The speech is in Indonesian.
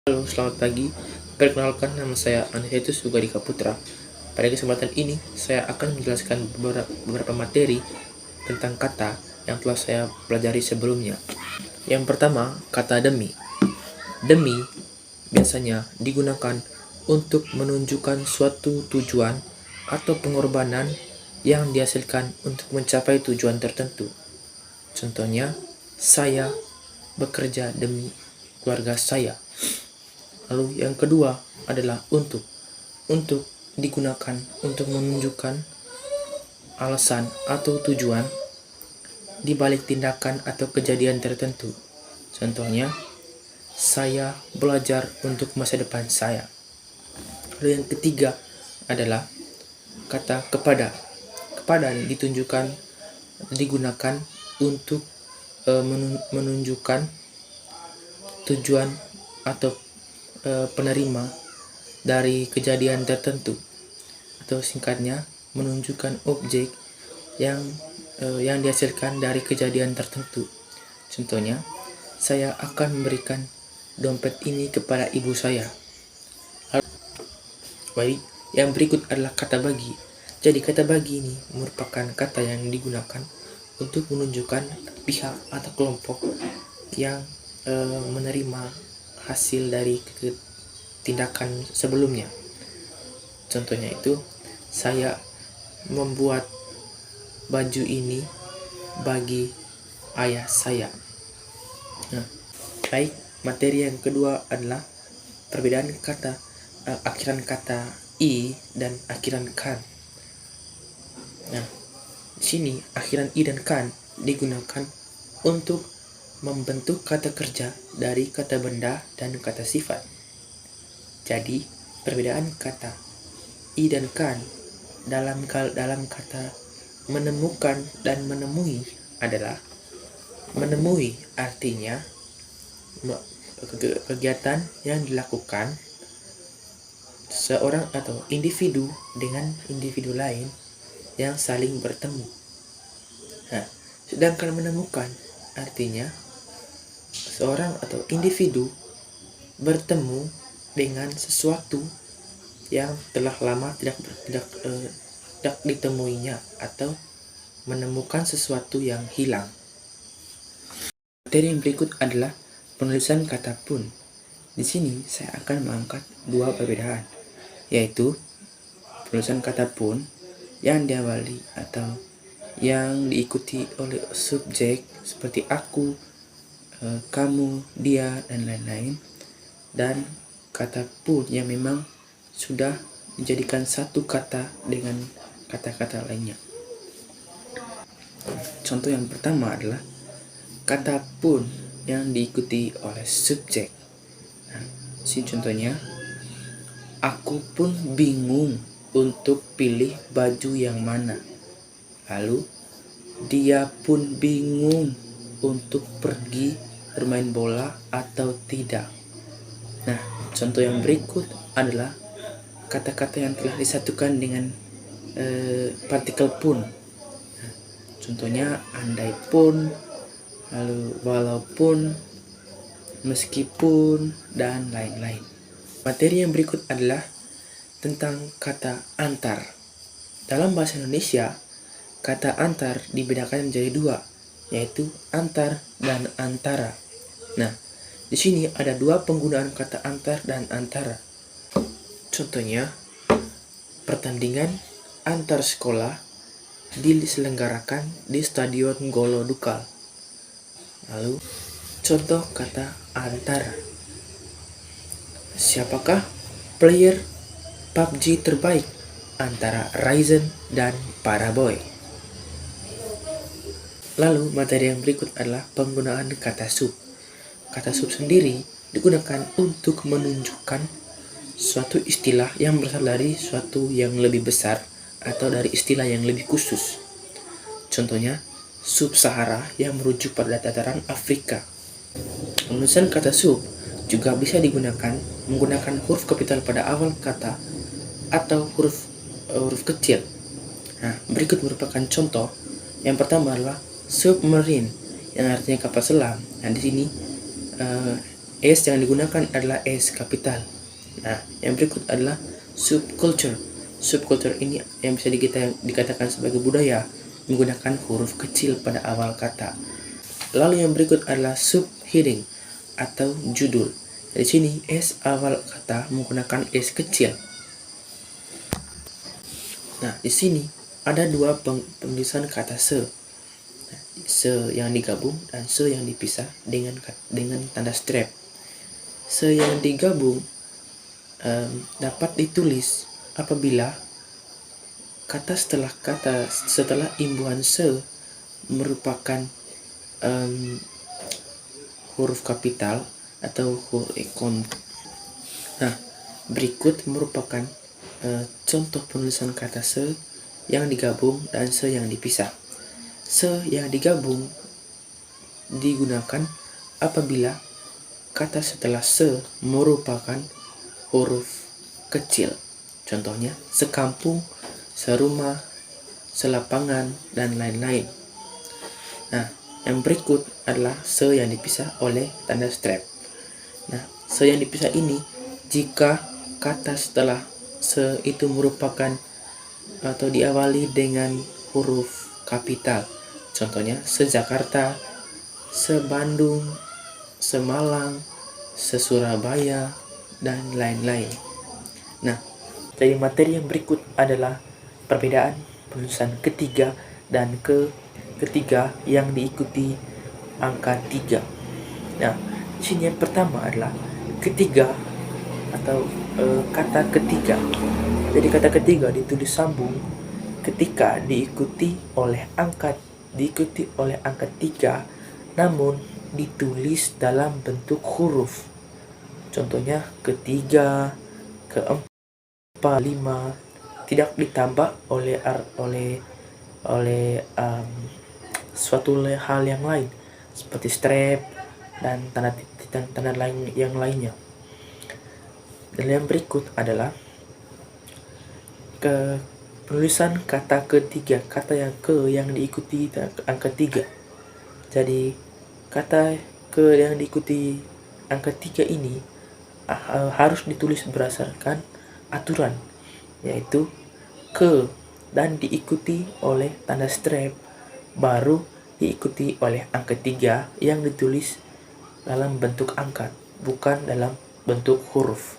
Halo, selamat pagi. Perkenalkan, nama saya Anisetus Sugadika Putra. Pada kesempatan ini, saya akan menjelaskan beberapa materi tentang kata yang telah saya pelajari sebelumnya. Yang pertama, kata demi. Demi biasanya digunakan untuk menunjukkan suatu tujuan atau pengorbanan yang dihasilkan untuk mencapai tujuan tertentu. Contohnya, saya bekerja demi keluarga saya. Lalu yang kedua adalah untuk. Untuk digunakan untuk menunjukkan alasan atau tujuan di balik tindakan atau kejadian tertentu. Contohnya, saya belajar untuk masa depan saya. Lalu yang ketiga adalah kata kepada. Kepada digunakan untuk menunjukkan tujuan atau penerima dari kejadian tertentu, atau singkatnya menunjukkan objek yang dihasilkan dari kejadian tertentu. Contohnya, saya akan memberikan dompet ini kepada ibu saya. Baik, yang berikut adalah kata bagi. Jadi kata bagi ini merupakan kata yang digunakan untuk menunjukkan pihak atau kelompok yang menerima hasil dari tindakan sebelumnya. Contohnya itu, saya membuat baju ini bagi ayah saya. Nah, baik, materi yang kedua adalah perbedaan kata akhiran kata i dan akhiran kan. Nah, di sini akhiran i dan kan digunakan untuk membentuk kata kerja dari kata benda dan kata sifat. Jadi, perbedaan kata i dan kan dalam kata menemukan dan menemui adalah: menemui artinya kegiatan yang dilakukan seorang atau individu dengan individu lain yang saling bertemu. Nah, sedangkan menemukan artinya seorang atau individu bertemu dengan sesuatu yang telah lama tidak ditemuinya atau menemukan sesuatu yang hilang. Materi yang berikut adalah penulisan kata pun. Di sini saya akan mengangkat dua perbedaan, yaitu penulisan kata pun yang diawali atau yang diikuti oleh subjek seperti aku, kamu, dia, dan lain-lain, dan kata pun yang memang sudah dijadikan satu kata dengan kata-kata lainnya. Contoh yang pertama adalah kata pun yang diikuti oleh subjek. Nah, sini contohnya, aku pun bingung untuk pilih baju yang mana. Lalu, dia pun bingung untuk pergi bermain bola atau tidak. Nah, contoh yang berikut adalah kata-kata yang telah disatukan dengan partikel pun. Nah, contohnya andai pun, lalu walaupun, meskipun, dan lain-lain. Materi yang berikut adalah tentang kata antar. Dalam bahasa Indonesia, kata antar dibedakan menjadi dua, yaitu antar dan antara. Nah, di sini ada dua penggunaan kata antar dan antara. Contohnya, pertandingan antar sekolah diselenggarakan di Stadion Golo Dukal. Lalu, contoh kata antara. Siapakah player PUBG terbaik antara Ryzen dan Paraboy? Lalu, materi yang berikut adalah penggunaan kata sub. Kata sub sendiri digunakan untuk menunjukkan suatu istilah yang berasal dari suatu yang lebih besar atau dari istilah yang lebih khusus. Contohnya, sub-Sahara yang merujuk pada dataran Afrika. Penulisan kata sub juga bisa digunakan menggunakan huruf kapital pada awal kata atau huruf kecil. Nah, berikut merupakan contoh. Yang pertama adalah submarine yang artinya kapal selam. Nah, di sini S yang digunakan adalah S kapital. Nah, yang berikut adalah subculture. Subculture ini yang bisa dikatakan sebagai budaya menggunakan huruf kecil pada awal kata. Lalu yang berikut adalah subheading atau judul. Di sini S awal kata menggunakan S kecil. Nah, di sini ada dua penulisan kata se. Se yang digabung dan se yang dipisah dengan tanda strap. Se yang digabung dapat ditulis apabila kata setelah imbuhan se merupakan huruf kapital atau huruf ekon. Nah, berikut merupakan contoh penulisan kata se yang digabung dan se yang dipisah. Se yang digabung digunakan apabila kata setelah se merupakan huruf kecil. Contohnya sekampung, serumah, selapangan, dan lain-lain. Nah, yang berikut adalah se yang dipisah oleh tanda strap. Nah, se yang dipisah ini jika kata setelah se itu merupakan atau diawali dengan huruf kapital. Contohnya se-Jakarta, se-Bandung, se-Malang, se-Surabaya, dan lain-lain. Nah, dari materi yang berikut adalah perbedaan penulisan ketiga dan ketiga yang diikuti angka 3. Nah, di sini yang pertama adalah ketiga atau kata ketiga. Jadi kata ketiga ditulis sambung ketika diikuti oleh angka 3 namun ditulis dalam bentuk huruf. Contohnya ketiga, keempat, lima tidak ditambah oleh suatu hal yang lain seperti strap dan tanda lain yang lainnya. Dan yang berikut adalah penulisan kata ketiga, kata yang yang diikuti angka 3. Jadi kata yang diikuti angka 3 ini harus ditulis berdasarkan aturan, yaitu dan diikuti oleh tanda strap, baru diikuti oleh angka 3 yang ditulis dalam bentuk angka, bukan dalam bentuk huruf.